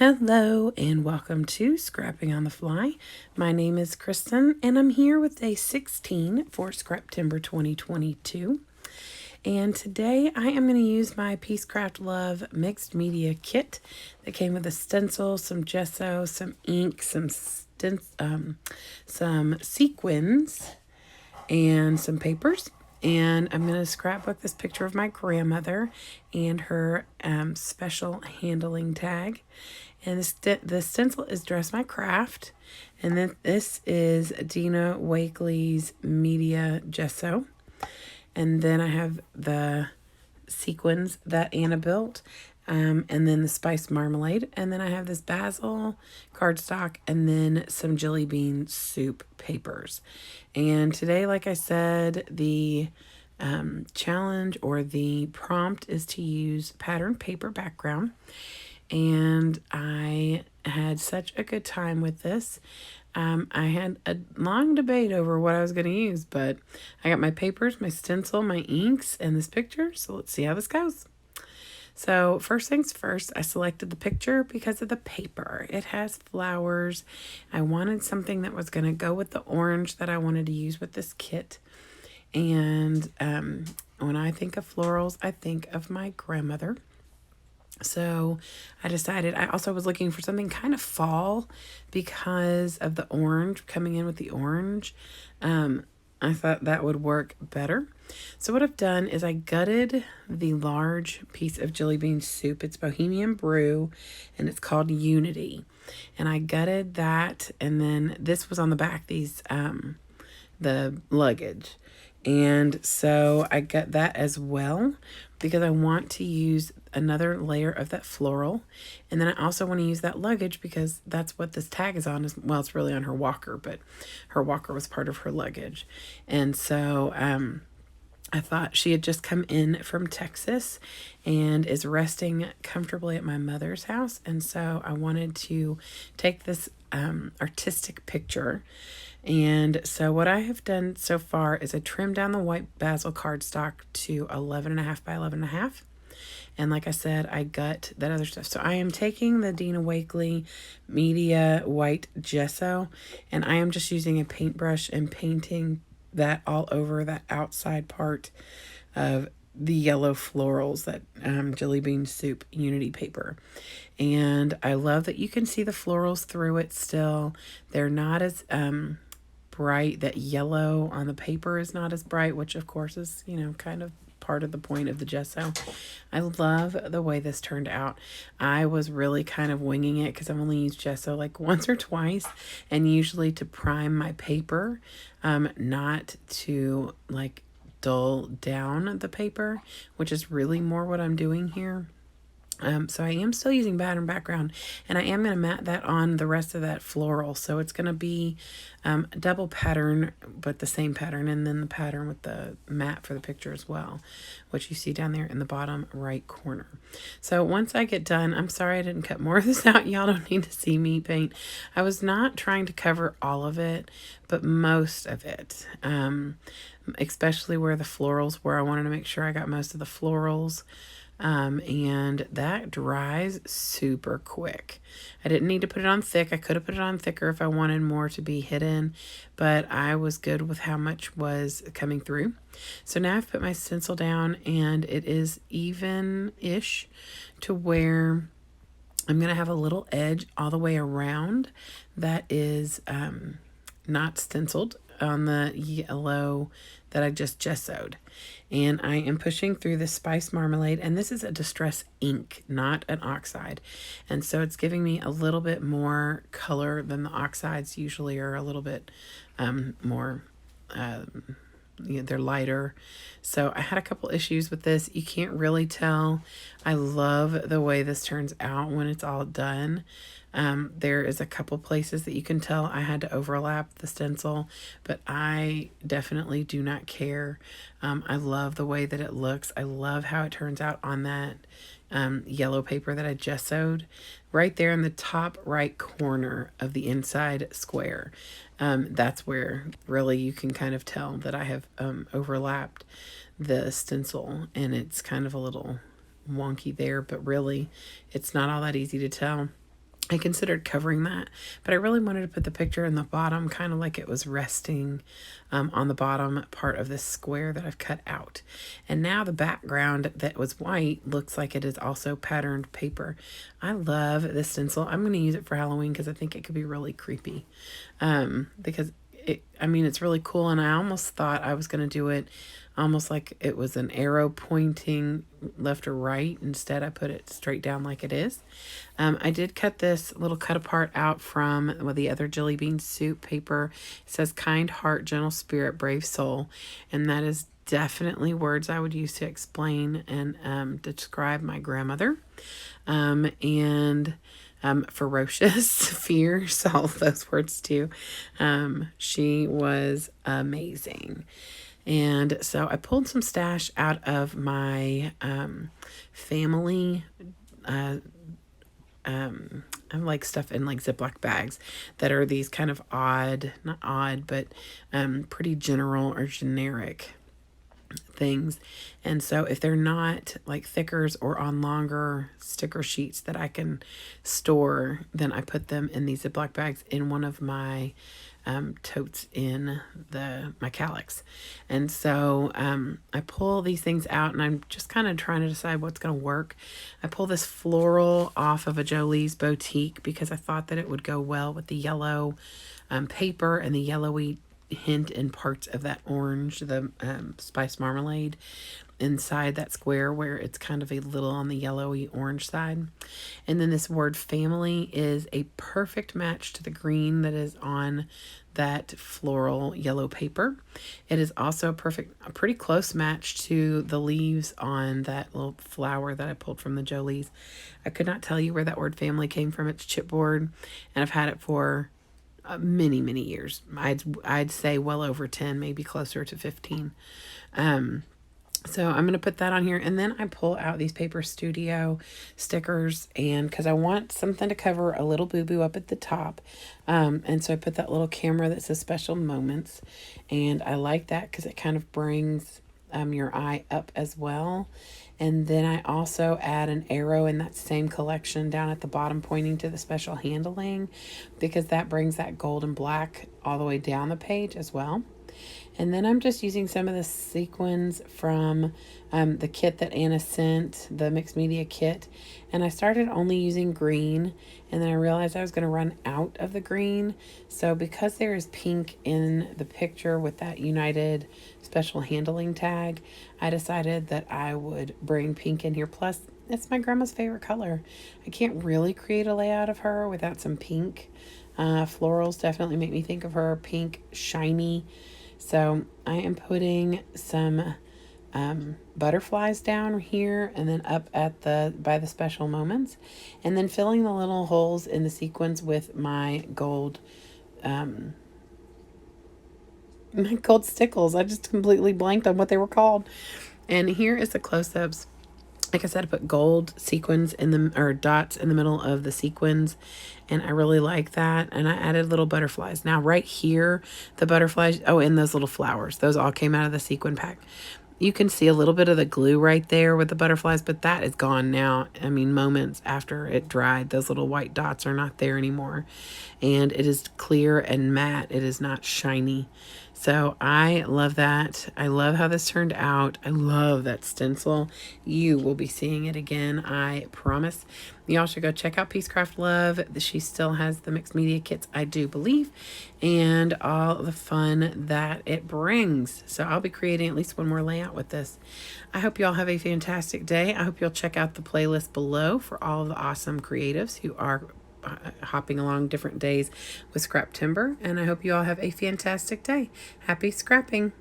Hello and welcome to Scrapping on the Fly. My name is Kristen and I'm here with day 16 for Scraptember 2022. And today I am going to use my Peacecraft Love mixed media kit that came with a stencil, some gesso, some ink, some sequins, and some papers. And I'm going to scrapbook this picture of my grandmother and her special handling tag. And the stencil is Dress My Craft. And then this is Dina Wakley's Media Gesso. And then I have the sequins that Anna built. And then the spiced marmalade. And then I have this basil cardstock and then some jelly bean soup papers. And today, like I said, the challenge or the prompt is to use patterned paper background. And I had such a good time with this. I had a long debate over what I was going to use, but I got my papers, my stencil, my inks, and this picture. So let's see how this goes. So first things first, I selected the picture because of the paper. It has flowers. I wanted something that was going to go with the orange that I wanted to use with this kit. And when I think of florals, I think of my grandmother. So I decided, I also was looking for something kind of fall because of the orange, coming in with the orange. I thought that would work better. So what I've done is I gutted the large piece of jelly bean soup. It's Bohemian Brew and it's called Unity. And I gutted that, and then this was on the back, these the luggage. And so I got that as well because I want to use another layer of that floral. And then I also want to use that luggage because that's what this tag is on. Well, it's really on her walker, but her walker was part of her luggage. And so I thought she had just come in from Texas and is resting comfortably at my mother's house. And so I wanted to take this artistic picture. And so what I have done so far is I trimmed down the white basil cardstock to 11.5 by 11.5. And like I said, I gut that other stuff. So I am taking the Dina Wakley Media White Gesso, and I am just using a paintbrush and painting that all over that outside part of the yellow florals, that jelly bean soup Unity paper. And I love that you can see the florals through it still. They're not as bright. That yellow on the paper is not as bright, which of course is, kind of part of the point of the gesso. I love the way this turned out. I was really kind of winging it because I've only used gesso like once or twice, and usually to prime my paper, not to like dull down the paper, which is really more what I'm doing here. So I am still using pattern background, and I am going to mat that on the rest of that floral. So it's going to be double pattern, but the same pattern, and then the pattern with the mat for the picture as well, which you see down there in the bottom right corner. So once I get done, I'm sorry I didn't cut more of this out. Y'all don't need to see me paint. I was not trying to cover all of it, but most of it, especially where the florals were. I wanted to make sure I got most of the florals. And that dries super quick. I didn't need to put it on thick. I could have put it on thicker if I wanted more to be hidden, but I was good with how much was coming through. So now I've put my stencil down, and it is even-ish to where I'm going to have a little edge all the way around that is not stenciled on the yellow that I just gessoed. And I am pushing through the Spice Marmalade, and this is a Distress ink, not an oxide. And so it's giving me a little bit more color than the oxides usually are, a little bit more, they're lighter. So I had a couple issues with this. You can't really tell. I love the way this turns out when it's all done. There is a couple places that you can tell I had to overlap the stencil, but I definitely do not care. I love the way that it looks. I love how it turns out on that yellow paper that I gessoed right there in the top right corner of the inside square. That's where really you can kind of tell that I have overlapped the stencil, and it's kind of a little wonky there, but really it's not all that easy to tell. I considered covering that, but I really wanted to put the picture in the bottom, kind of like it was resting on the bottom part of this square that I've cut out. And now the background that was white looks like it is also patterned paper. I love this stencil. I'm going to use it for Halloween because I think it could be really creepy. Because it's really cool, and I almost thought I was going to do it almost like it was an arrow pointing left or right. Instead, I put it straight down like it is. I did cut this little cut apart out from the other Jelly Bean Soup paper. It says kind heart, gentle spirit, brave soul. And that is definitely words I would use to explain and describe my grandmother. Ferocious, fierce, all of those words too. She was amazing. And so I pulled some stash out of my family. I like stuff in like Ziploc bags that are these kind of odd, not odd, but pretty general or generic things. And so if they're not like thickers or on longer sticker sheets that I can store, then I put them in these Ziploc bags in one of my totes in my Kallax. And so I pull these things out, and I'm just kind of trying to decide what's going to work. I pull this floral off of a Jolie's Boutique because I thought that it would go well with the yellow paper and the yellowy hint in parts of that orange, the spice marmalade inside that square where it's kind of a little on the yellowy orange side. And then this word family is a perfect match to the green that is on that floral yellow paper. It is also a pretty close match to the leaves on that little flower that I pulled from the Jolie's. I could not tell you where that word family came from. It's chipboard, and I've had it for many, many years. I'd say well over 10, maybe closer to 15. So I'm going to put that on here, and then I pull out these Paper Studio stickers, and because I want something to cover a little boo-boo up at the top. And so I put that little camera that says Special Moments, and I like that because it kind of brings your eye up as well. And then I also add an arrow in that same collection down at the bottom pointing to the special handling, because that brings that gold and black all the way down the page as well. And then I'm just using some of the sequins from the kit that Anna sent, the mixed media kit. And I started only using green, and then I realized I was going to run out of the green. So because there is pink in the picture with that United special handling tag, I decided that I would bring pink in here. Plus, it's my grandma's favorite color. I can't really create a layout of her without some pink. Florals definitely make me think of her. Pink, shiny. So I am putting some butterflies down here and then up at by the Special Moments, and then filling the little holes in the sequins with my gold stickles. I just completely blanked on what they were called. And here is the close-ups. Like I said, I put gold sequins or dots in the middle of the sequins, and I really like that. And I added little butterflies. Now right here, the butterflies, and those little flowers, those all came out of the sequin pack. You can see a little bit of the glue right there with the butterflies, but that is gone now. I mean, moments after it dried, those little white dots are not there anymore. And it is clear and matte. It is not shiny. So I love that. I love how this turned out. I love that stencil. You will be seeing it again, I promise. Y'all should go check out Peacecraft Love. She still has the mixed media kits, I do believe, and all the fun that it brings. So I'll be creating at least one more layout with this. I hope y'all have a fantastic day. I hope you'll check out the playlist below for all of the awesome creatives who are hopping along different days with Scrap Timber, and I hope you all have a fantastic day. Happy scrapping!